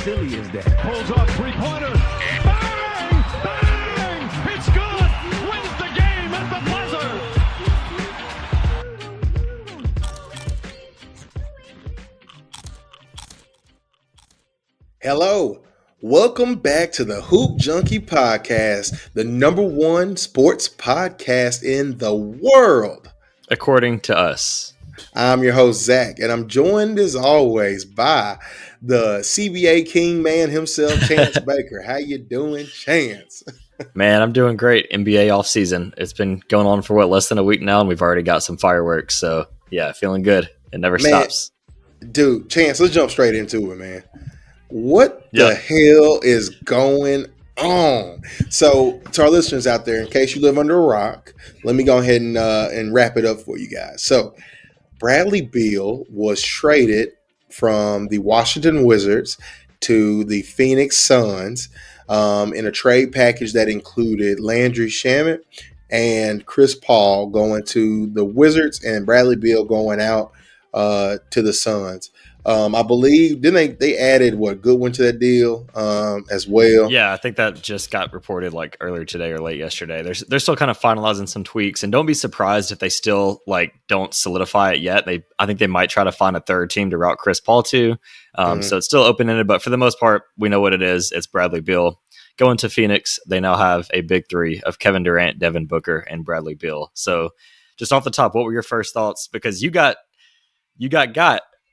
silly is that? Pulls off three-pointer. Bang! Bang! It's good! Wins the game at the buzzer. Hello. Welcome back to the Hoop Junkie Podcast, the number one sports podcast in the world. According to us. I'm your host, Zach, and I'm joined as always by the CBA King man himself, Chance Baker. How you doing, Chance? Man, I'm doing great. NBA offseason. It's been going on for less than a week now, and we've already got some fireworks. So, yeah, feeling good. It never stops. Dude, Chance, let's jump straight into it, man. What the hell is going on? So, to our listeners out there, in case you live under a rock, let me go ahead and wrap it up for you guys. So, Bradley Beal was traded from the Washington Wizards to the Phoenix Suns in a trade package that included Landry Shamet and Chris Paul going to the Wizards and Bradley Beal going out to the Suns. I believe, didn't they added Goodwin to that deal as well? Yeah, I think that just got reported like earlier today or late yesterday. They're still kind of finalizing some tweaks, and don't be surprised if they still don't solidify it yet. I think they might try to find a third team to route Chris Paul to. So it's still open-ended, but for the most part, we know what it is. It's Bradley Beal going to Phoenix. They now have a big three of Kevin Durant, Devin Booker, and Bradley Beal. So just off the top, what were your first thoughts? Because you got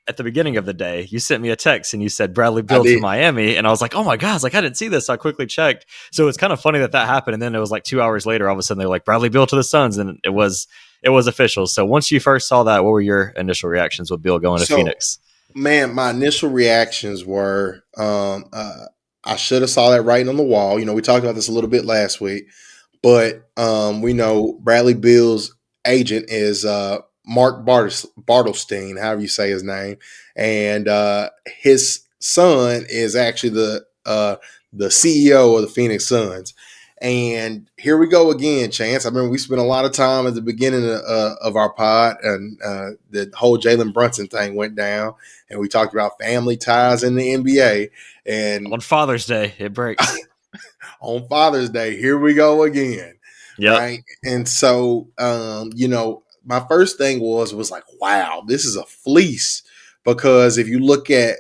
at the beginning of the day, you sent me a text and you said Bradley Beal to Miami. And I was like, oh my God, I didn't see this. So I quickly checked. So it's kind of funny that happened. And then it was like 2 hours later, all of a sudden they're like Bradley Beal to the Suns. And it was official. So once you first saw that, what were your initial reactions with Beal going to Phoenix? Man, my initial reactions were, I should have saw that writing on the wall. We talked about this a little bit last week, but we know Bradley Beal's agent is, Mark Bartelstein, however you say his name, and his son is actually the CEO of the Phoenix Suns. And here we go again, Chance. I remember we spent a lot of time at the beginning of our pod, and the whole Jalen Brunson thing went down, and we talked about family ties in the NBA. And on Father's Day, it breaks. On Father's Day, here we go again. Yeah. Right. And so, my first thing was like, wow, this is a fleece, because if you look at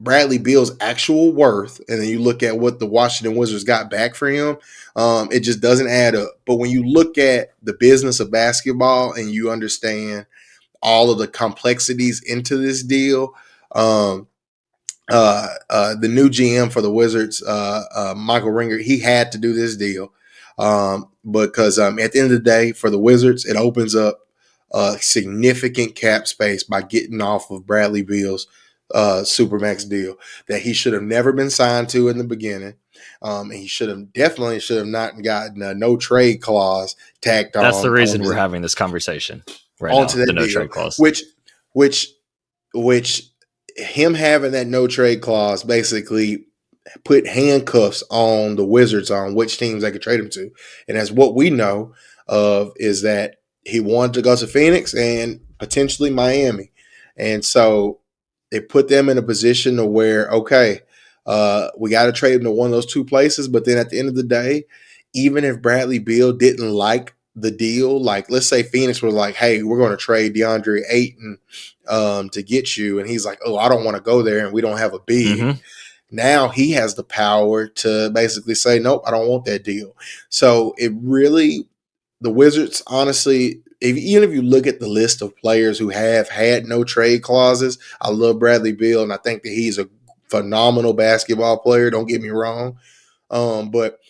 Bradley Beal's actual worth and then you look at what the Washington Wizards got back for him, it just doesn't add up. But when you look at the business of basketball and you understand all of the complexities into this deal, the new GM for the Wizards, Michael Ringer, he had to do this deal because at the end of the day, for the Wizards, it opens up significant cap space by getting off of Bradley Beal's Supermax deal that he should have never been signed to in the beginning. And he definitely should have not gotten a no trade clause tacked on. That's the reason we're having this conversation right now, the no trade clause. Which him having that no trade clause basically put handcuffs on the Wizards on which teams they could trade him to. And as what we know of is that he wanted to go to Phoenix and potentially Miami. And so they put them in a position to where, okay, we got to trade him to one of those two places. But then at the end of the day, even if Bradley Beal didn't like the deal, like let's say Phoenix was like, hey, we're going to trade DeAndre Ayton to get you. And he's like, oh, I don't want to go there and we don't have a bid. Mm-hmm. Now he has the power to basically say, nope, I don't want that deal. So it really, the Wizards, honestly, even if you look at the list of players who have had no trade clauses, I love Bradley Beal, and I think that he's a phenomenal basketball player. Don't get me wrong. But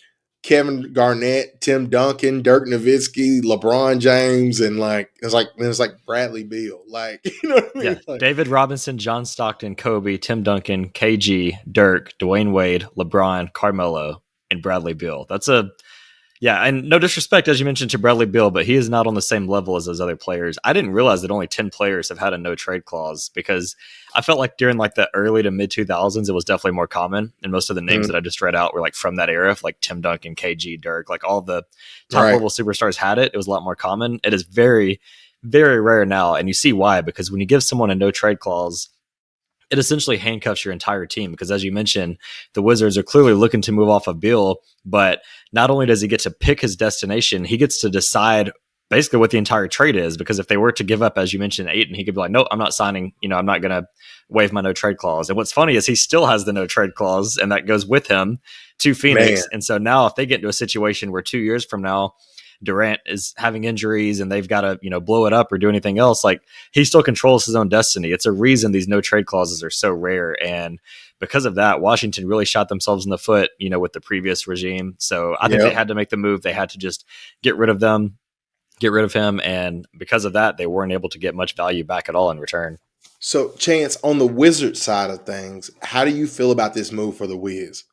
Kevin Garnett, Tim Duncan, Dirk Nowitzki, LeBron James, and it's like Bradley Beal. Like, you know what I mean? Yeah. David Robinson, John Stockton, Kobe, Tim Duncan, KG, Dirk, Dwayne Wade, LeBron, Carmelo, and Bradley Beal. Yeah, and no disrespect, as you mentioned, to Bradley Beal, but he is not on the same level as those other players. I didn't realize that only 10 players have had a no-trade clause, because I felt like during the early to mid-2000s, it was definitely more common, and most of the names that I just read out were from that era, like Tim Duncan, KG, Dirk, all the top-level superstars had it. It was a lot more common. It is very, very rare now, and you see why, because when you give someone a no-trade clause, it essentially handcuffs your entire team because, as you mentioned, the Wizards are clearly looking to move off of Beal, but not only does he get to pick his destination, he gets to decide basically what the entire trade is, because if they were to give up, as you mentioned, Ayton, he could be like, nope, I'm not signing, I'm not going to waive my no trade clause. And what's funny is he still has the no trade clause, and that goes with him to Phoenix. Man. And so now if they get into a situation where 2 years from now, Durant is having injuries and they've got to, blow it up or do anything else, like, he still controls his own destiny. It's a reason these no trade clauses are so rare. And because of that, Washington really shot themselves in the foot, with the previous regime. So I think they had to make the move. They had to just get rid of him. And because of that, they weren't able to get much value back at all in return. So, Chance, on the Wizards side of things, how do you feel about this move for the Wiz?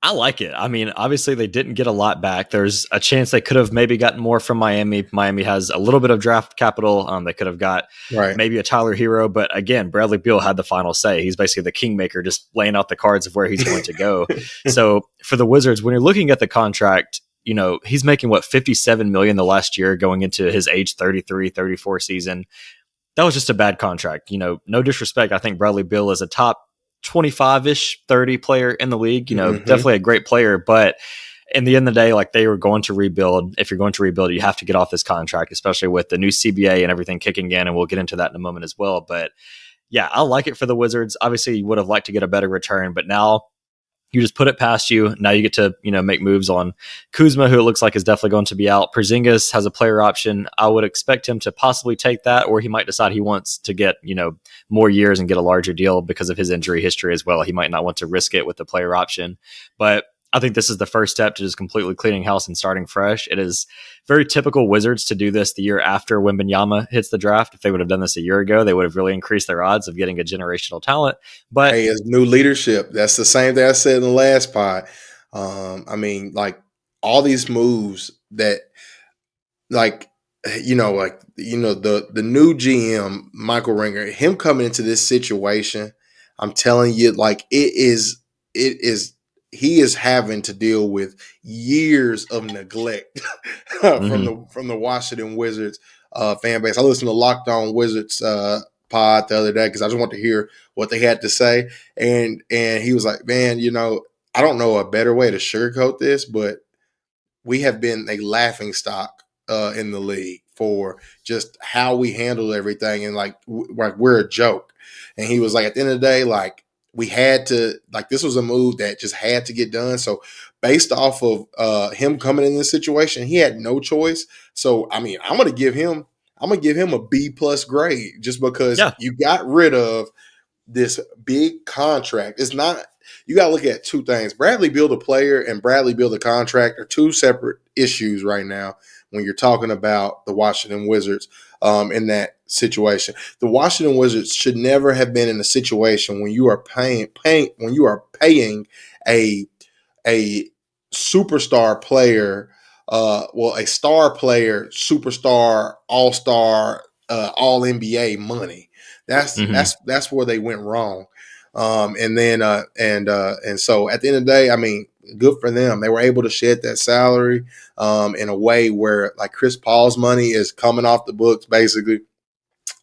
I like it. I mean, obviously they didn't get a lot back. There's a chance they could have maybe gotten more from Miami. Miami has a little bit of draft capital. They could have got maybe a Tyler Hero, but again, Bradley Beal had the final say. He's basically the kingmaker, just laying out the cards of where he's going to go. So for the Wizards, when you're looking at the contract, he's making $57 million the last year going into his age 33, 34 season. That was just a bad contract. No disrespect. I think Bradley Beal is a top 25-ish, 30 player in the league, definitely a great player. But in the end of the day, like, they were going to rebuild. If you're going to rebuild, you have to get off this contract, especially with the new CBA and everything kicking in. And we'll get into that in a moment as well. But yeah, I like it for the Wizards. Obviously, you would have liked to get a better return, but now you just put it past you. Now you get to, make moves on Kuzma, who it looks like is definitely going to be out. Porzingis has a player option. I would expect him to possibly take that, or he might decide he wants to get, more years and get a larger deal because of his injury history as well. He might not want to risk it with the player option, but I think this is the first step to just completely cleaning house and starting fresh. It is very typical Wizards to do this the year after Wembanyama hits the draft. If they would have done this a year ago, they would have really increased their odds of getting a generational talent. But hey, it's new leadership. That's the same thing I said in the last pod. I mean, like, all these moves that, the new GM, Michael Ringer, him coming into this situation, I'm telling you, like, it is he is having to deal with years of neglect from the Washington Wizards fan base. I listened to Locked On Wizards pod the other day because I just want to hear what they had to say, and he was like, "Man, I don't know a better way to sugarcoat this, but we have been a laughing stock in the league for just how we handle everything, and like we're a joke." And he was like, at the end of the day, like, we had to, like, this was a move that just had to get done. So based off of him coming in this situation, he had no choice. So, I mean, I'm going to give him a B+ grade just because you got rid of this big contract. It's not, you got to look at two things. Bradley Beal, the player, and Bradley Beal, the contract, are two separate issues right now when you're talking about the Washington Wizards in that situation. The Washington Wizards should never have been in a situation when you are paying a superstar player, a star player, superstar, all-star, all NBA money. That's where they went wrong. And so at the end of the day, I mean, good for them. They were able to shed that salary in a way where, like, Chris Paul's money is coming off the books, basically.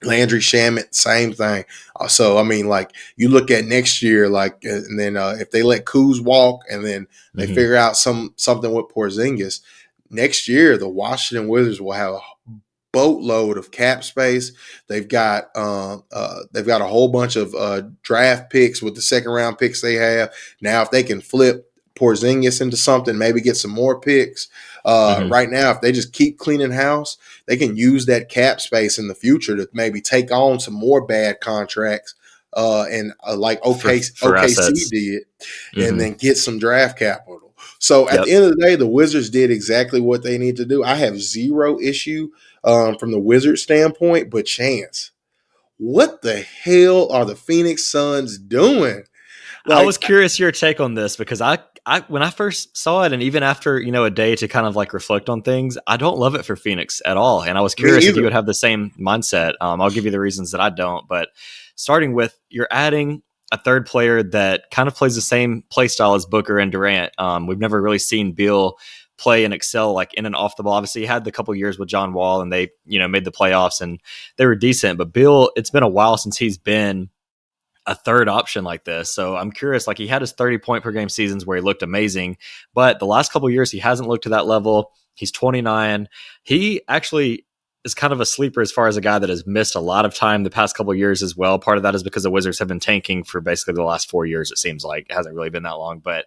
Landry Shamet, same thing. So, I mean, like, you look at next year, like, and then if they let Kuz walk and then they figure out something with Porzingis, next year the Washington Wizards will have a boatload of cap space. They've got a whole bunch of draft picks with the second round picks they have. Now, if they can flip Porzingis into something, maybe get some more picks. Right now, if they just keep cleaning house, they can use that cap space in the future to maybe take on some more bad contracts like OKC did, and then get some draft capital. So at the end of the day, the Wizards did exactly what they need to do. I have zero issue from the Wizards standpoint, but Chance, what the hell are the Phoenix Suns doing? Like, I was curious your take on this because I when I first saw it, and even after, a day to kind of like reflect on things, I don't love it for Phoenix at all. And I was curious if you would have the same mindset. I'll give you the reasons that I don't, but starting with, you're adding a third player that kind of plays the same play style as Booker and Durant. We've never really seen Beal play and excel like in and off the ball. Obviously, he had the couple years with John Wall and they, made the playoffs and they were decent, but Beal, it's been a while since he's been a third option like this. So I'm curious, like he had his 30-point per game seasons where he looked amazing, but the last couple of years he hasn't looked to that level. He's 29. He actually is kind of a sleeper as far as a guy that has missed a lot of time the past couple of years as well. Part of that is because the Wizards have been tanking for basically the last 4 years. It seems like it hasn't really been that long, but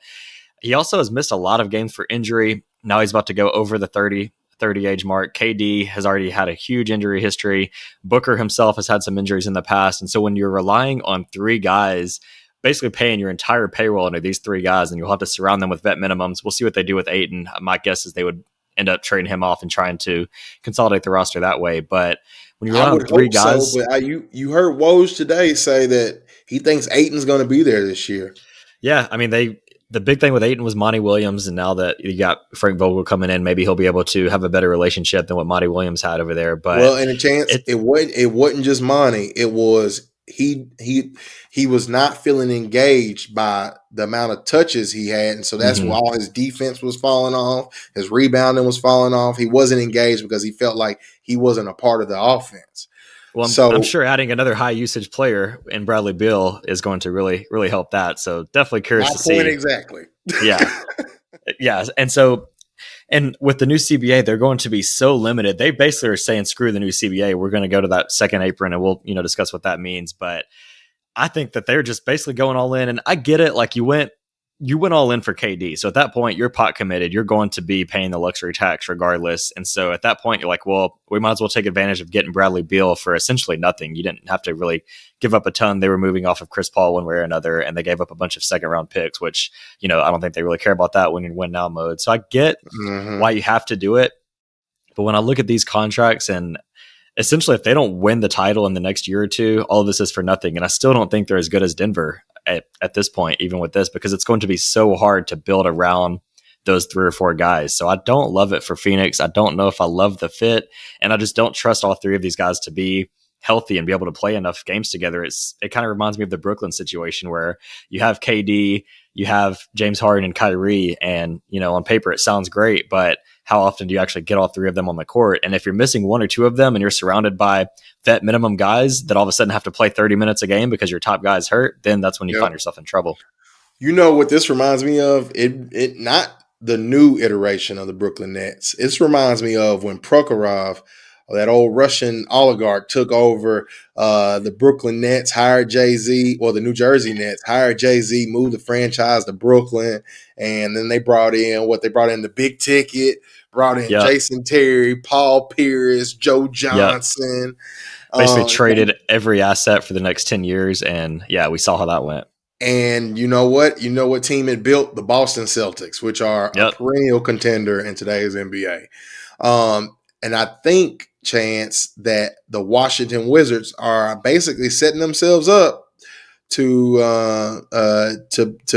he also has missed a lot of games for injury. Now he's about to go over the 30 age mark. KD has already had a huge injury history. Booker himself has had some injuries in the past. And so when you're relying on three guys, basically paying your entire payroll into these three guys, and you'll have to surround them with vet minimums. We'll see what they do with Ayton. My guess is they would end up trading him off and trying to consolidate the roster that way. But when you rely I on would three hope guys, so, but you heard Woj today say that he thinks Aiton's going to be there this year. yeah, I mean, the big thing with Ayton was Monty Williams, and now that you got Frank Vogel coming in, maybe he'll be able to have a better relationship than what Monty Williams had over there. But Well, and a chance it wasn't just Monty. It was he was not feeling engaged by the amount of touches he had, and so that's why all his defense was falling off, his rebounding was falling off. He wasn't engaged because he felt like he wasn't a part of the offense. Well, So I'm sure adding another high usage player in Bradley Beal is going to really, really help that. So definitely curious my to see. point exactly. Yeah. Yeah. And with the new CBA, they're going to be so limited. They basically are saying, screw the new CBA. We're going to go to that second apron and we'll, discuss what that means. But I think that they're just basically going all in. And I get it. Like you went all in for KD. So at that point, you're pot committed. You're going to be paying the luxury tax regardless. And so at that point, you're like, well, we might as well take advantage of getting Bradley Beal for essentially nothing. You didn't have to really give up a ton. They were moving off of Chris Paul one way or another, and they gave up a bunch of second round picks, which, I don't think they really care about that when you're in win now mode. So I get why you have to do it. But when I look at these contracts, and essentially if they don't win the title in the next year or two, all of this is for nothing. And I still don't think they're as good as Denver at this point, even with this, because it's going to be so hard to build around those 3 or 4 guys. So I don't love it for Phoenix. I don't know if I love the fit, and I just don't trust all 3 of these guys to be healthy and be able to play enough games together. It kind of reminds me of the Brooklyn situation where you have KD, you have James Harden and Kyrie, and on paper it sounds great, but how often do you actually get all 3 of them on the court? And if you're missing 1 or 2 of them and you're surrounded by vet minimum guys that all of a sudden have to play 30 minutes a game because your top guy's hurt, then that's when you find yourself in trouble. You know what this reminds me of? It not the new iteration of the Brooklyn Nets. This reminds me of when Prokhorov, that old Russian oligarch, took over the Brooklyn Nets, hired Jay-Z, or the New Jersey Nets, hired Jay-Z, moved the franchise to Brooklyn, and then they brought in the big ticket, brought in Jason Terry, Paul Pierce, Joe Johnson. Basically traded every asset for the next 10 years, and we saw how that went. And you know what? You know what team it built? The Boston Celtics, which are a perennial contender in today's NBA. And I think, Chance, that the Washington Wizards are basically setting themselves up to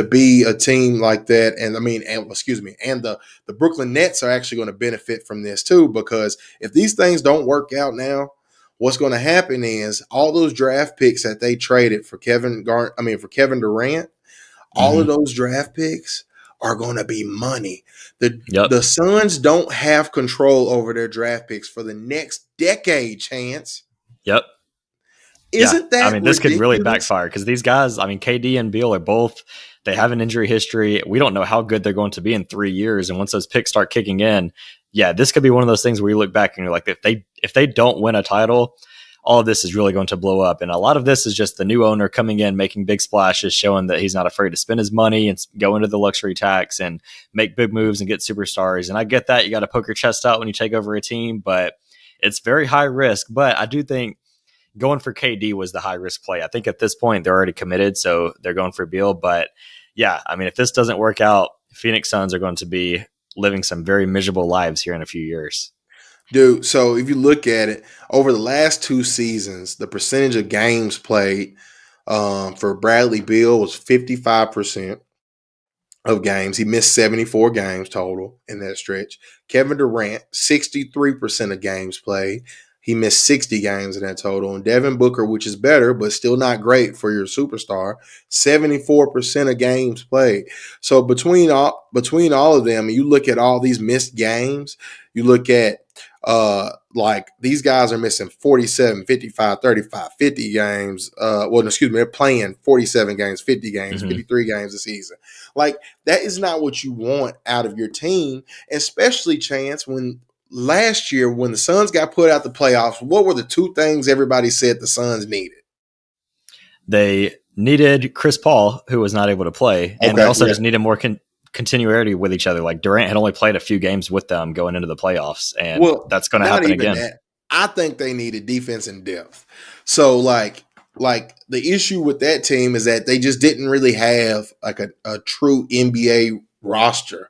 be a team like that. And and the Brooklyn Nets are actually going to benefit from this too, because if these things don't work out now, what's going to happen is all those draft picks that they traded for Kevin Durant, all of those draft picks are going to be money. The Suns don't have control over their draft picks for the next decade, Chance. Yep. Isn't that this ridiculous? could really backfire because these guys, KD and Beal are both, they have an injury history. We don't know how good they're going to be in 3 years. And once those picks start kicking in, this could be one of those things where you look back and you're like, if they don't win a title, all of this is really going to blow up. And a lot of this is just the new owner coming in, making big splashes, showing that he's not afraid to spend his money and go into the luxury tax and make big moves and get superstars. And I get that. You got to poke your chest out when you take over a team, but it's very high risk. But I do think going for KD was the high risk play. I think at this point they're already committed, so they're going for Beal. But if this doesn't work out, Phoenix Suns are going to be living some very miserable lives here in a few years. Dude, so if you look at it, over the last 2 seasons, the percentage of games played for Bradley Beal was 55% of games. He missed 74 games total in that stretch. Kevin Durant, 63% of games played. He missed 60 games in that total. And Devin Booker, which is better, but still not great for your superstar, 74% of games played. So between all of them, you look at all these missed games, you look at like these guys are missing 47, 55, 35, 50 games. They're playing 47 games, 50 games, 53 games a season. Like, that is not what you want out of your team, especially, Chance, when last year when the Suns got put out the playoffs, what were the two things everybody said the Suns needed? They needed Chris Paul, who was not able to play, and they also just needed more continuity with each other. Like Durant had only played a few games with them going into the playoffs, and that's going to happen again. That. I think they needed defense and depth. So like the issue with that team is that they just didn't really have like a true NBA roster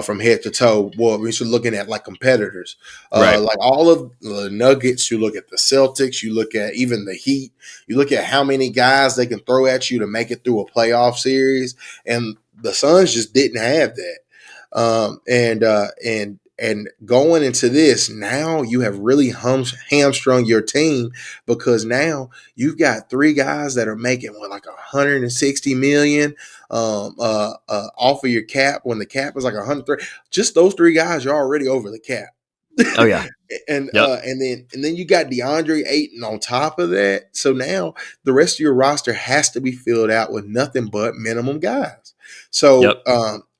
from head to toe. Well, we should looking at like competitors, right. Like all of the Nuggets. You look at the Celtics. You look at even the Heat. You look at how many guys they can throw at you to make it through a playoff series, and the Suns just didn't have that. And going into this, now you have really hamstrung your team, because now you've got three guys that are making like 160 million off of your cap, when the cap is like 103. Just those three guys, you're already over the cap. Oh yeah. And then you got DeAndre Ayton on top of that. So now the rest of your roster has to be filled out with nothing but minimum guys. So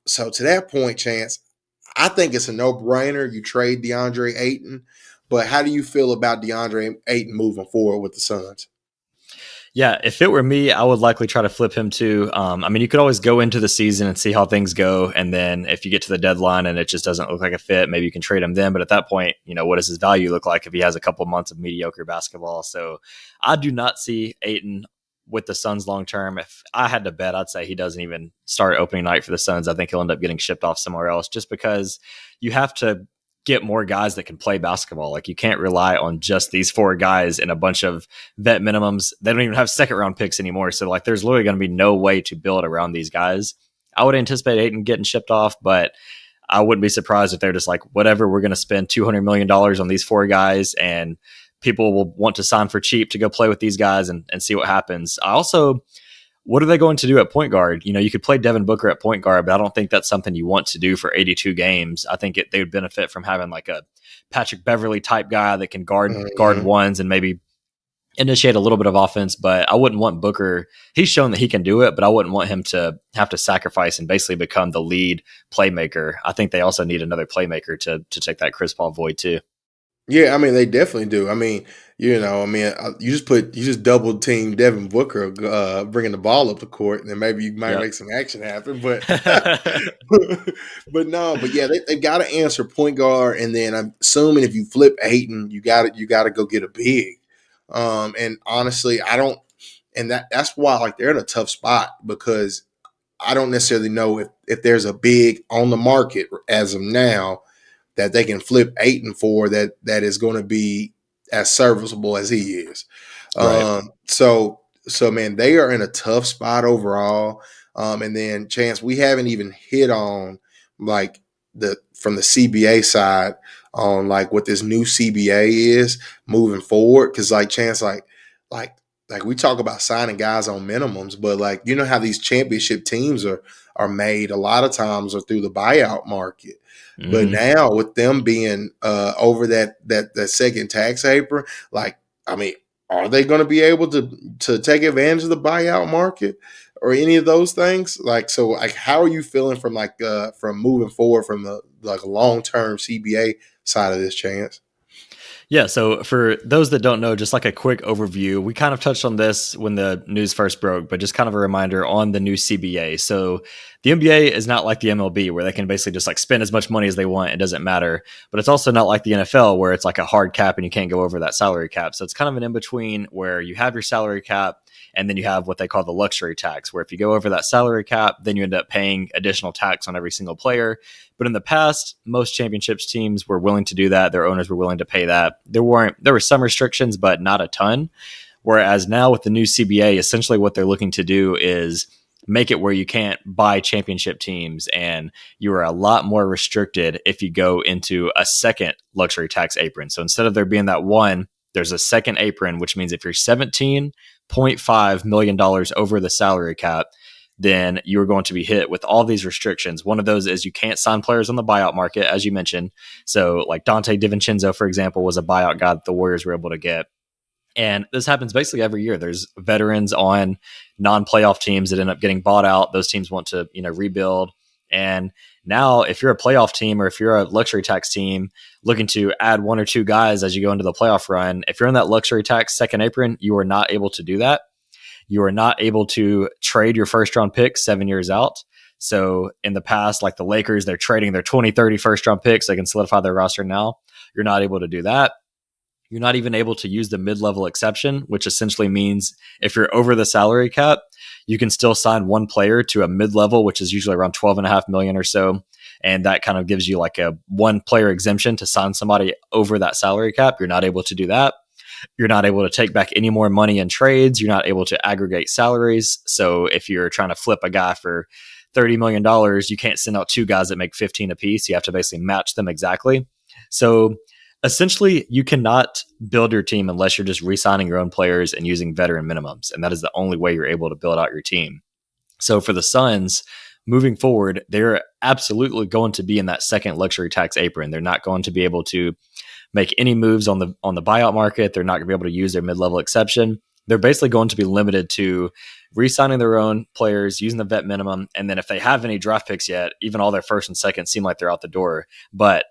so to that point, Chance, I think it's a no-brainer. You trade DeAndre Ayton, but how do you feel about DeAndre Ayton moving forward with the Suns? Yeah, if it were me, I would likely try to flip him too. I mean, you could always go into the season and see how things go, and then if you get to the deadline and it just doesn't look like a fit, maybe you can trade him then. But at that point, what does his value look like if he has a couple months of mediocre basketball? So I do not see Ayton with the Suns long term. If I had to bet, I'd say he doesn't even start opening night for the Suns. I think he'll end up getting shipped off somewhere else, just because you have to get more guys that can play basketball. Like, you can't rely on just these four guys and a bunch of vet minimums. They don't even have second round picks anymore. So like, there's literally going to be no way to build around these guys. I would anticipate Ayton getting shipped off, but I wouldn't be surprised if they're just like, whatever, we're going to spend $200 million on these four guys, and people will want to sign for cheap to go play with these guys and see what happens. What are they going to do at point guard? You could play Devin Booker at point guard, but I don't think that's something you want to do for 82 games. I think they would benefit from having like a Patrick Beverley type guy that can guard ones and maybe initiate a little bit of offense. But I wouldn't want Booker. He's shown that he can do it, but I wouldn't want him to have to sacrifice and basically become the lead playmaker. I think they also need another playmaker to take that Chris Paul void too. Yeah, I mean, they definitely do. I mean, you just double team Devin Booker, bringing the ball up the court, and then maybe you might make some action happen. But, but yeah, they got to answer point guard, and then I'm assuming if you flip Ayton, you got to go get a big. And honestly, that's why like they're in a tough spot, because I don't necessarily know if there's a big on the market as of now that they can flip Ayton for that is going to be as serviceable as he is. Right. So man, they are in a tough spot overall. And then Chance, we haven't even hit on like from the CBA side on like what this new CBA is moving forward. Cause like Chance, like we talk about signing guys on minimums, but like, how these championship teams are made a lot of times are through the buyout market. Mm-hmm. But now with them being over that second tax apron, like, I mean, are they going to be able to take advantage of the buyout market or any of those things? Like, so like, how are you feeling from from moving forward from the like long-term CBA side of this, Chance? Yeah, so for those that don't know, just like a quick overview, we kind of touched on this when the news first broke, but just kind of a reminder on the new CBA. So the NBA is not like the MLB where they can basically just like spend as much money as they want. It doesn't matter. But it's also not like the NFL where it's like a hard cap and you can't go over that salary cap. So it's kind of an in-between where you have your salary cap and then you have what they call the luxury tax, where if you go over that salary cap, then you end up paying additional tax on every single player. But in the past, most championships teams were willing to do that. Their owners were willing to pay that. There were some restrictions, but not a ton. Whereas now with the new CBA, essentially what they're looking to do is make it where you can't buy championship teams, and you are a lot more restricted if you go into a second luxury tax apron. So instead of there being that one, there's a second apron, which means if you're $17.5 million over the salary cap, then you are going to be hit with all these restrictions. One of those is you can't sign players on the buyout market, as you mentioned. So like Dante DiVincenzo, for example, was a buyout guy that the Warriors were able to get. And this happens basically every year. There's veterans on non-playoff teams that end up getting bought out. Those teams want to, rebuild. And now if you're a playoff team or if you're a luxury tax team looking to add one or two guys as you go into the playoff run, if you're in that luxury tax second apron, you are not able to do that. You are not able to trade your first round pick 7 years out. So in the past, like the Lakers, they're trading their 2030 first round picks. They can solidify their roster now. You're not able to do that. You're not even able to use the mid-level exception, which essentially means if you're over the salary cap, you can still sign one player to a mid-level, which is usually around $12.5 million or so. And that kind of gives you like a one player exemption to sign somebody over that salary cap. You're not able to do that. You're not able to take back any more money in trades. You're not able to aggregate salaries. So if you're trying to flip a guy for $30 million, you can't send out two guys that make 15 apiece. You have to basically match them exactly. So essentially, you cannot build your team unless you're just re-signing your own players and using veteran minimums. And that is the only way you're able to build out your team. So for the Suns, moving forward, they're absolutely going to be in that second luxury tax apron. They're not going to be able to make any moves on the buyout market. They're not going to be able to use their mid-level exception. They're basically going to be limited to re-signing their own players, using the vet minimum. And then if they have any draft picks yet, even all their first and second seem like they're out the door. But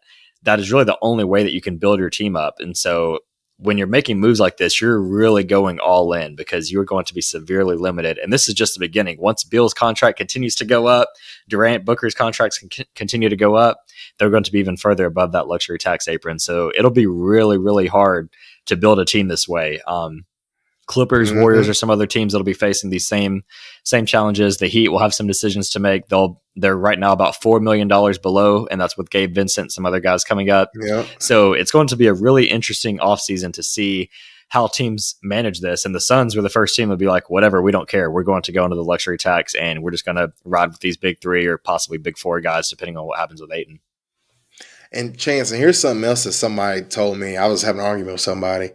that is really the only way that you can build your team up. And so when you're making moves like this, you're really going all in because you're going to be severely limited. And this is just the beginning. Once Beal's contract continues to go up, Durant, Booker's contracts can continue to go up, they're going to be even further above that luxury tax apron. So it'll be really, really hard to build a team this way. Clippers, Warriors, or some other teams that'll be facing these same challenges. The Heat will have some decisions to make. They're right now about $4 million below, and that's with Gabe Vincent, some other guys coming up. Yeah. So it's going to be a really interesting offseason to see how teams manage this. And the Suns were the first team to be like, whatever, we don't care. We're going to go into the luxury tax, and we're just going to ride with these big three or possibly big four guys, depending on what happens with Ayton. And Chance, and here's something else that somebody told me. I was having an argument with somebody.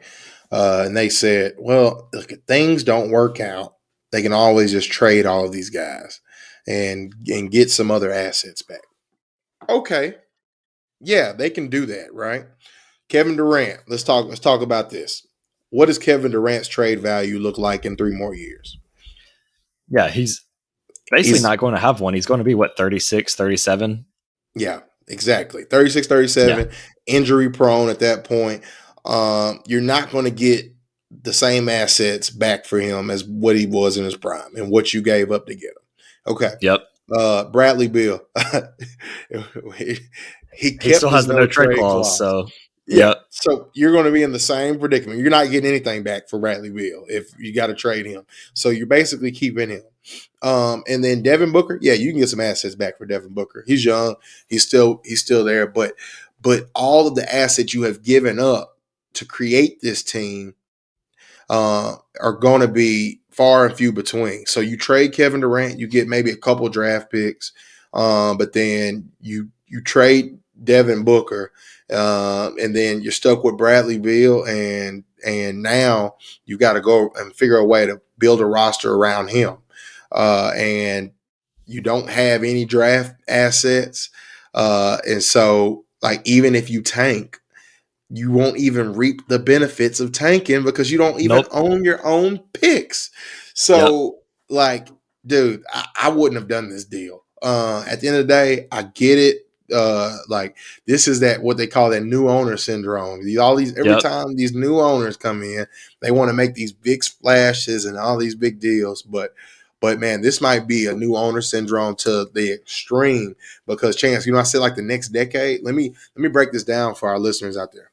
And they said, well, look, if things don't work out, they can always just trade all of these guys and get some other assets back. Okay. Yeah, they can do that, right? Kevin Durant, let's talk about this. What does Kevin Durant's trade value look like in 3 more years? Yeah, he's basically not going to have one. He's going to be, 36, 37? Yeah, exactly. 36, 37, injury prone at that point. You're not going to get the same assets back for him as what he was in his prime and what you gave up to get him. Okay. Yep. Bradley Beal. he still has the no trade clause. So, yeah. So you're going to be in the same predicament. You're not getting anything back for Bradley Beal if you got to trade him. So you're basically keeping him. And then Devin Booker, yeah, you can get some assets back for Devin Booker. He's young. He's still there. But all of the assets you have given up to create this team are going to be far and few between. So you trade Kevin Durant, you get maybe a couple draft picks, but then you trade Devin Booker, and then you're stuck with Bradley Beal, and now you've got to go and figure a way to build a roster around him, and you don't have any draft assets, and so like even if you tank, you won't even reap the benefits of tanking because you don't even own your own picks. So, like, dude, I wouldn't have done this deal. At the end of the day, I get it. Like, this is what they call that new owner syndrome. Every time these new owners come in, they want to make these big splashes and all these big deals. But man, this might be a new owner syndrome to the extreme because Chance, I said like the next decade. Let me break this down for our listeners out there.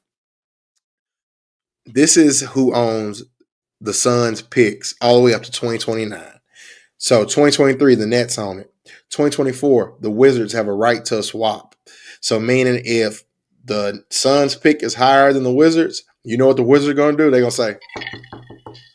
This is who owns the Suns picks all the way up to 2029. So 2023, the Nets own it. 2024, the Wizards have a right to a swap. So meaning if the Suns pick is higher than the Wizards, you know what the Wizards are going to do? They're going to say,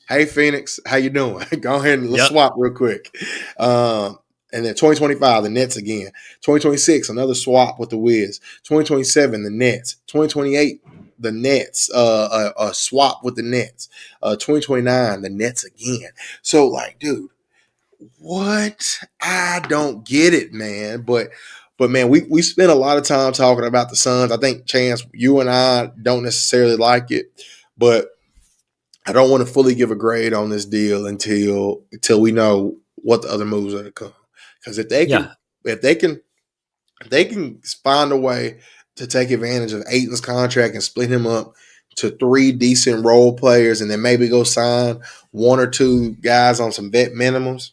hey, Phoenix, how you doing? Go ahead and let's swap real quick. And then 2025, the Nets again. 2026, another swap with the Wiz. 2027, the Nets. 2028, the Nets. A swap with the Nets. 2029, the Nets again. So, like, dude, what? I don't get it, man. But man, we spent a lot of time talking about the Suns. I think Chance, you and I don't necessarily like it, but I don't want to fully give a grade on this deal until we know what the other moves are to come. Because Yeah. if they can find a way to take advantage of Aiton's contract and split him up to 3 decent role players, and then maybe go sign 1 or 2 guys on some vet minimums,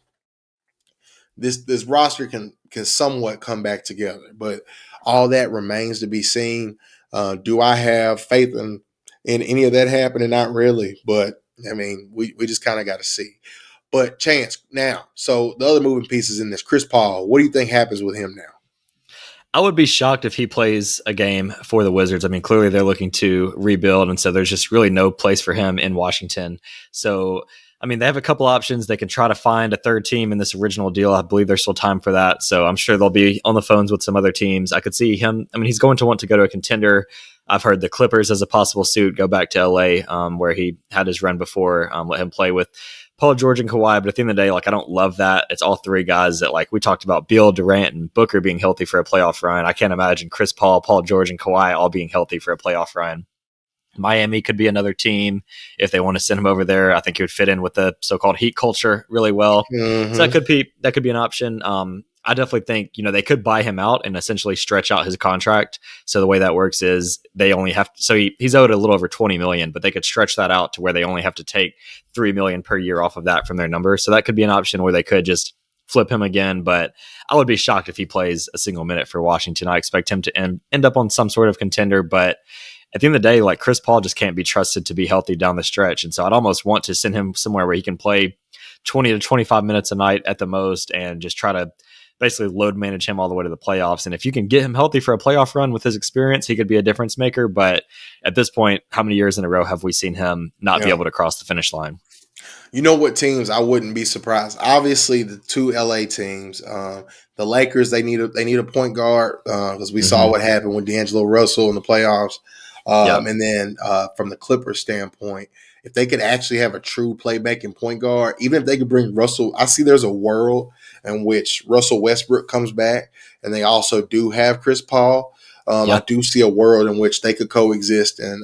this roster can somewhat come back together. But all that remains to be seen. Do I have faith in any of that happening? Not really, but I mean, we just kind of got to see. But Chance, now, so the other moving pieces in this, Chris Paul, what do you think happens with him now? I would be shocked if he plays a game for the Wizards. I mean, clearly they're looking to rebuild, and so there's just really no place for him in Washington. So, I mean, they have a couple options. They can try to find a third team in this original deal. I believe there's still time for that. So I'm sure they'll be on the phones with some other teams. I could see him. I mean, he's going to want to go to a contender. I've heard the Clippers as a possible suit, go back to LA, where he had his run before, let him play with Paul George and Kawhi. But at the end of the day, like, I don't love that. It's all 3 guys that, like, we talked about Beal, Durant, and Booker being healthy for a playoff run. I can't imagine Chris Paul, Paul George, and Kawhi all being healthy for a playoff run. Miami could be another team if they want to send him over there. I think he would fit in with the so-called Heat culture really well. Mm-hmm. So that could be an option. I definitely think, they could buy him out and essentially stretch out his contract. So the way that works is they only have to, so he's owed a little over 20 million, but they could stretch that out to where they only have to take 3 million per year off of that from their number. So that could be an option where they could just flip him again. But I would be shocked if he plays a single minute for Washington. I expect him to end up on some sort of contender, but at the end of the day, like, Chris Paul just can't be trusted to be healthy down the stretch. And so I'd almost want to send him somewhere where he can play 20 to 25 minutes a night at the most, and just try to basically load manage him all the way to the playoffs. And if you can get him healthy for a playoff run with his experience, he could be a difference maker. But at this point, how many years in a row have we seen him not be able to cross the finish line? You know what teams I wouldn't be surprised? Obviously, the 2 LA teams. The Lakers, they need a point guard, because we saw what happened with D'Angelo Russell in the playoffs. And then from the Clippers standpoint, if they could actually have a true playmaking point guard, even if they could bring Russell, I see there's a world in which Russell Westbrook comes back, and they also do have Chris Paul. I do see a world in which they could coexist and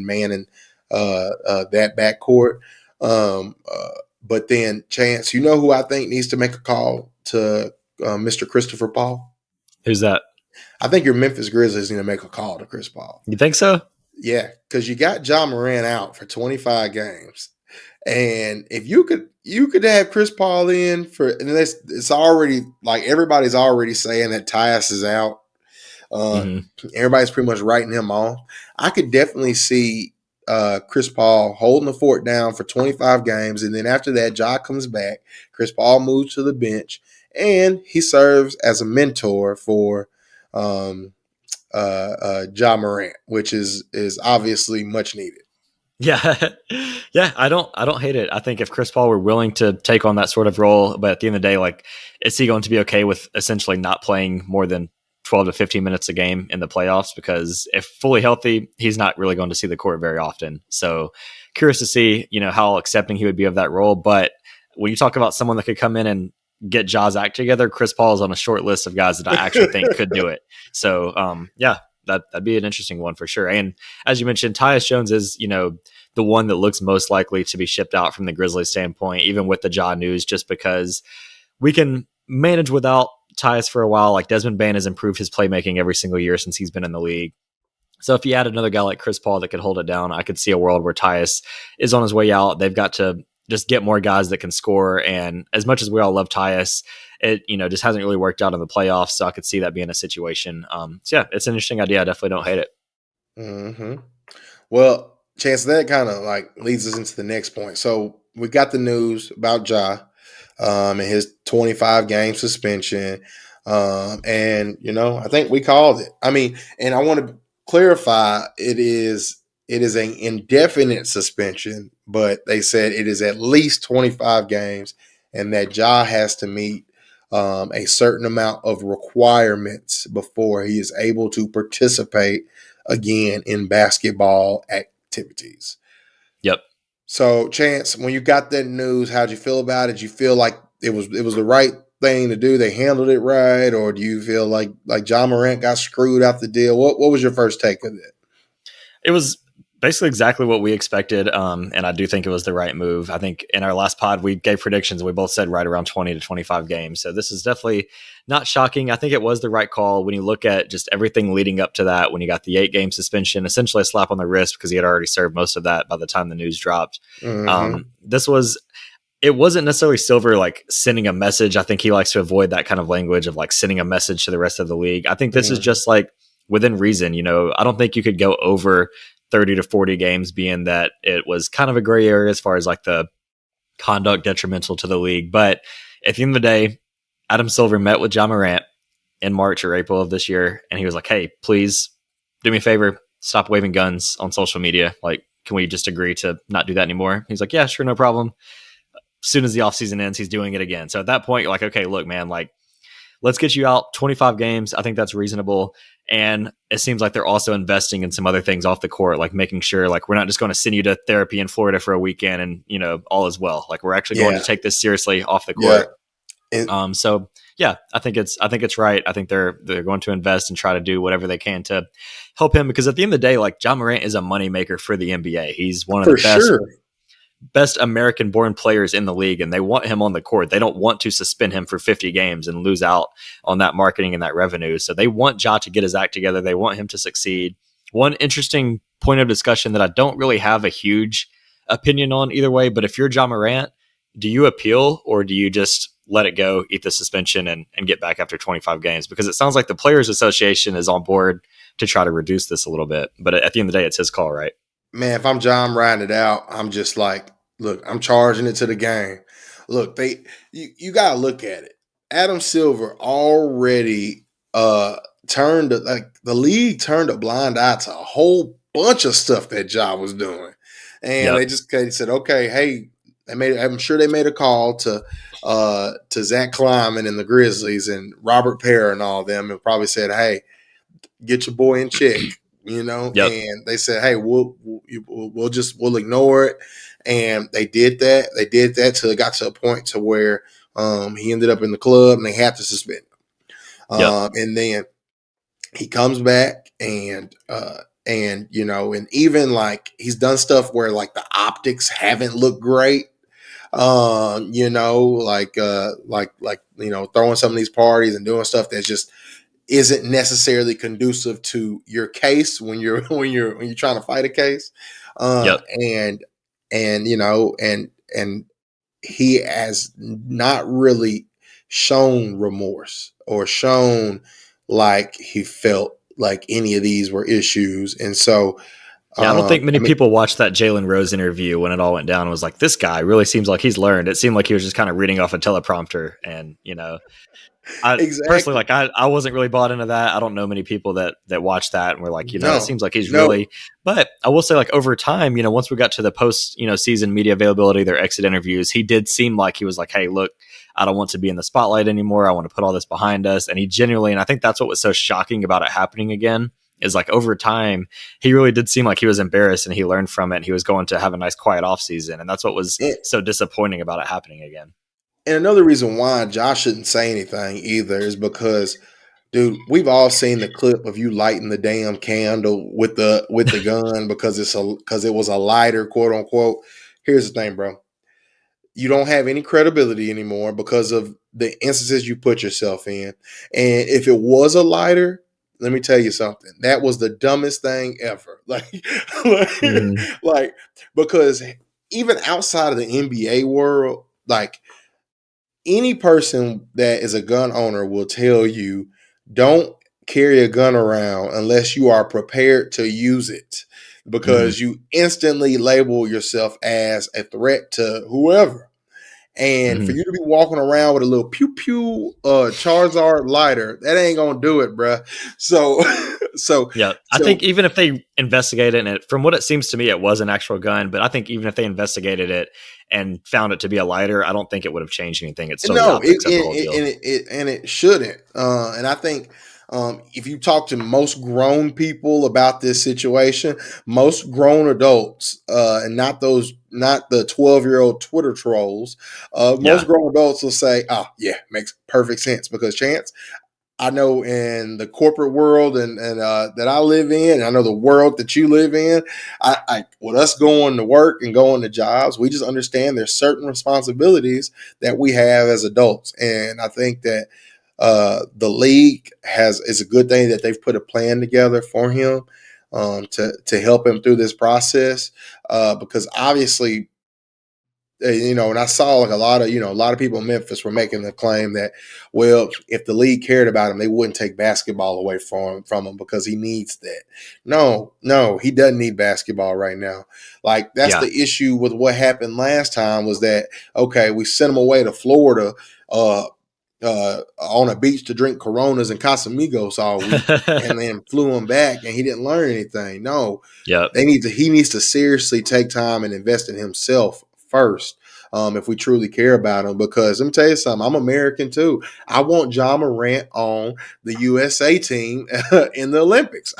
manning that backcourt. But then, Chance, you know who I think needs to make a call to Mr. Christopher Paul? Who's that? I think your Memphis Grizzlies need to make a call to Chris Paul. You think so? Yeah, because you got Ja Morant out for 25 games. And if you could have Chris Paul in for, and it's already, like, everybody's already saying that Tyus is out. Everybody's pretty much writing him off. I could definitely see Chris Paul holding the fort down for 25 games, and then after that, Ja comes back. Chris Paul moves to the bench, and he serves as a mentor for Ja Morant, which is obviously much needed. Yeah. Yeah. I don't hate it. I think if Chris Paul were willing to take on that sort of role, but at the end of the day, like, is he going to be okay with essentially not playing more than 12 to 15 minutes a game in the playoffs? Because if fully healthy, he's not really going to see the court very often. So curious to see, how accepting he would be of that role. But when you talk about someone that could come in and get Ja's act together, Chris Paul is on a short list of guys that I actually think could do it. So, that'd be an interesting one for sure. And as you mentioned, Tyus Jones is, the one that looks most likely to be shipped out from the Grizzlies standpoint, even with the Ja news, just because we can manage without Tyus for a while. Like, Desmond Bane has improved his playmaking every single year since he's been in the league. So if you add another guy like Chris Paul that could hold it down, I could see a world where Tyus is on his way out. They've got to just get more guys that can score. And as much as we all love Tyus, it just hasn't really worked out in the playoffs. So I could see that being a situation. It's an interesting idea. I definitely don't hate it. Mm-hmm. Well, Chance, that kind of like leads us into the next point. So we got the news about Ja and his 25 game suspension. And I think we called it. I mean, and I want to clarify, it is an indefinite suspension, but they said it is at least 25 games, and that Ja has to meet a certain amount of requirements before he is able to participate again in basketball activities. Yep. So, Chance, when you got that news, how'd you feel about it? Did you feel like it was the right thing to do? They handled it right, or do you feel like Ja Morant got screwed out the deal? What was your first take of it? It was basically exactly what we expected, and I do think it was the right move. I think in our last pod we gave predictions and we both said right around 20 to 25 games. So this is definitely not shocking. I think it was the right call when you look at just everything leading up to that. When you got the 8-game suspension, essentially a slap on the wrist because he had already served most of that by the time the news dropped. Mm-hmm. It wasn't necessarily Silver like sending a message. I think he likes to avoid that kind of language of like sending a message to the rest of the league. I think this is just like within reason. I don't think you could go over 30 to 40 games, being that it was kind of a gray area as far as like the conduct detrimental to the league. But at the end of the day, Adam Silver met with Ja Morant in March or April of this year, and he was like, "Hey, please do me a favor, stop waving guns on social media. Like, can we just agree to not do that anymore?" He's like, "Yeah, sure, no problem." As soon as the offseason ends, he's doing it again. So at that point, you're like, okay, look, man, like, let's get you out 25 games. I think that's reasonable. And it seems like they're also investing in some other things off the court, like making sure like we're not just going to send you to therapy in Florida for a weekend and all is well. Like we're actually going to take this seriously off the court. Yeah. So yeah, I think it's right. I think they're going to invest and try to do whatever they can to help him, because at the end of the day, like Ja Morant is a moneymaker for the NBA. He's one of the best American-born players in the league, and they want him on the court. They don't want to suspend him for 50 games and lose out on that marketing and that revenue. So they want Ja to get his act together. They want him to succeed. One interesting point of discussion that I don't really have a huge opinion on either way, but if you're Ja Morant, do you appeal or do you just let it go, eat the suspension, and get back after 25 games? Because it sounds like the Players Association is on board to try to reduce this a little bit. But at the end of the day, it's his call, right? Man, if I'm John riding it out, I'm just like, look, I'm charging it to the game. Look, you gotta look at it. Adam Silver already turned the league turned a blind eye to a whole bunch of stuff that Ja was doing. And they said, okay, hey, I'm sure they made a call to Zach Kleiman and the Grizzlies and Robert Parra and all of them, and probably said, hey, get your boy in check. And they said, hey, we'll ignore it. And they did that. They did that till it got to a point to where he ended up in the club and they had to suspend him. And then he comes back and even like he's done stuff where like the optics haven't looked great. Throwing some of these parties and doing stuff that's just isn't necessarily conducive to your case when you're trying to fight a case. And he has not really shown remorse or shown like he felt like any of these were issues. And so I don't think many people watched that Jalen Rose interview when it all went down and was like, this guy really seems like he's learned. It seemed like he was just kind of reading off a teleprompter. And, personally, like I wasn't really bought into that. I don't know many people that watched that and were like, it seems like he's really, but I will say like over time, once we got to the post, season media availability, their exit interviews, he did seem like he was like, hey, look, I don't want to be in the spotlight anymore. I want to put all this behind us. And he genuinely, and I think that's what was so shocking about it happening again, is like over time, he really did seem like he was embarrassed and he learned from it. And he was going to have a nice quiet off season. And that's what was so disappointing about it happening again. And another reason why Josh shouldn't say anything either is because, dude, we've all seen the clip of you lighting the damn candle with the gun because it was a lighter, quote unquote. Here's the thing, bro. You don't have any credibility anymore because of the instances you put yourself in. And if it was a lighter, let me tell you something. That was the dumbest thing ever. Because even outside of the NBA world, like, any person that is a gun owner will tell you, don't carry a gun around unless you are prepared to use it, because you instantly label yourself as a threat to whoever. And for you to be walking around with a little pew pew Charizard lighter, that ain't gonna do it, bruh. So I think even if they investigate it, and from what it seems to me, it was an actual gun. But I think even if they investigated it and found it to be a lighter, I don't think it would have changed anything. It's still it shouldn't. And I think If you talk to most grown people about this situation, most grown adults, and not the 12-year-old Twitter trolls, most Yeah. grown adults will say, "Oh, yeah, makes perfect sense." Because Chance, I know in the corporate world and that I live in, and I know the world that you live in. With us going to work and going to jobs, we just understand there's certain responsibilities that we have as adults, and I think that the league is a good thing that they've put a plan together for him to help him through this process because obviously and I saw like a lot of people in Memphis were making the claim that, well, if the league cared about him, they wouldn't take basketball away from him because he needs that. No, he doesn't need basketball right now. Like that's Yeah. the issue with what happened last time was that, okay, we sent him away to Florida, on a beach to drink Coronas and Casamigos all week, and then flew him back, and he didn't learn anything. No, Yep. he needs to seriously take time and invest in himself first. If we truly care about him, because let me tell you something, I'm American too. I want Ja Morant on the USA team in the Olympics.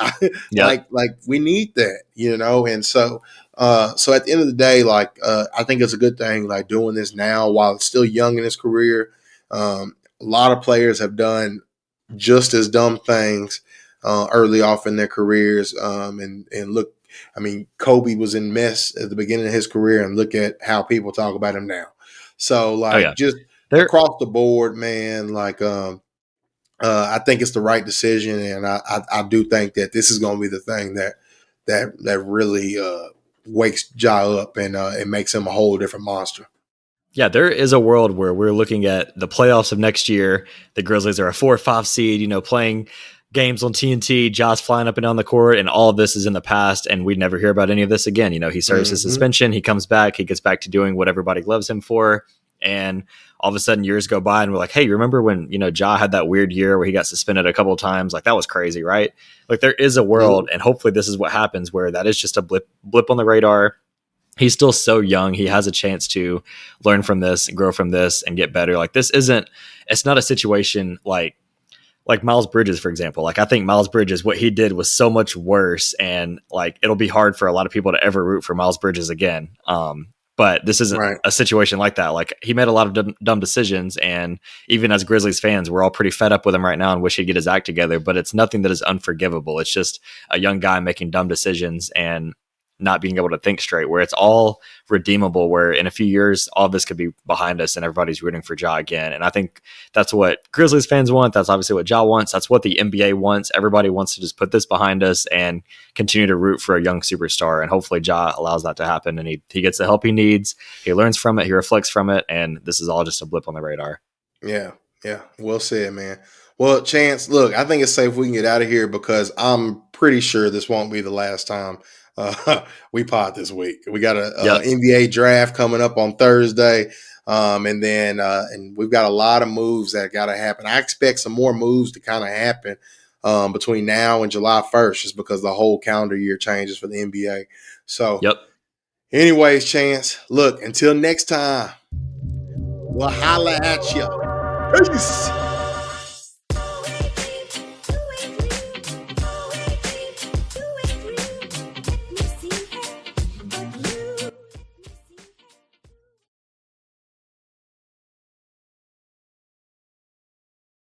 Yep. Like we need that, and so at the end of the day, I think it's a good thing, like doing this now while it's still young in his career. A lot of players have done just as dumb things early off in their careers. And look, I mean, Kobe was in mess at the beginning of his career, and look at how people talk about him now. So, Oh yeah. just There across the board, man, I think it's the right decision, and I do think that this is going to be the thing that really wakes Ja up and it makes him a whole different monster. Yeah, there is a world where we're looking at the playoffs of next year. The Grizzlies are a 4 or 5 seed, playing games on TNT, Josh flying up and down the court, and all of this is in the past, and we'd never hear about any of this again. He serves his suspension, he comes back, he gets back to doing what everybody loves him for, and all of a sudden years go by and we're like, hey, you remember when, Ja had that weird year where he got suspended a couple of times? Like, that was crazy, right? Like, there is a world, and hopefully this is what happens, where that is just a blip on the radar. He's still so young. He has a chance to learn from this and grow from this and get better. Like, it's not a situation like Miles Bridges, for example. Like, I think Miles Bridges, what he did was so much worse, and like, it'll be hard for a lot of people to ever root for Miles Bridges again. But this isn't Right. a situation like that. Like, he made a lot of dumb decisions, and even as Grizzlies fans, we're all pretty fed up with him right now and wish he'd get his act together. But it's nothing that is unforgivable. It's just a young guy making dumb decisions and not being able to think straight, where it's all redeemable, where in a few years, all this could be behind us and everybody's rooting for Ja again. And I think that's what Grizzlies fans want. That's obviously what Ja wants. That's what the NBA wants. Everybody wants to just put this behind us and continue to root for a young superstar. And hopefully Ja allows that to happen, and he gets the help he needs. He learns from it. He reflects from it. And this is all just a blip on the radar. Yeah. Well said, man. Well, Chance, look, I think it's safe we can get out of here because I'm pretty sure this won't be the last time we pod this week. We got a Yep. NBA draft coming up on Thursday. And then and we've got a lot of moves that got to happen. I expect some more moves to kind of happen between now and July 1st, just because the whole calendar year changes for the NBA. So, Yep. anyways, Chance, look, until next time, we'll holla at you. Peace.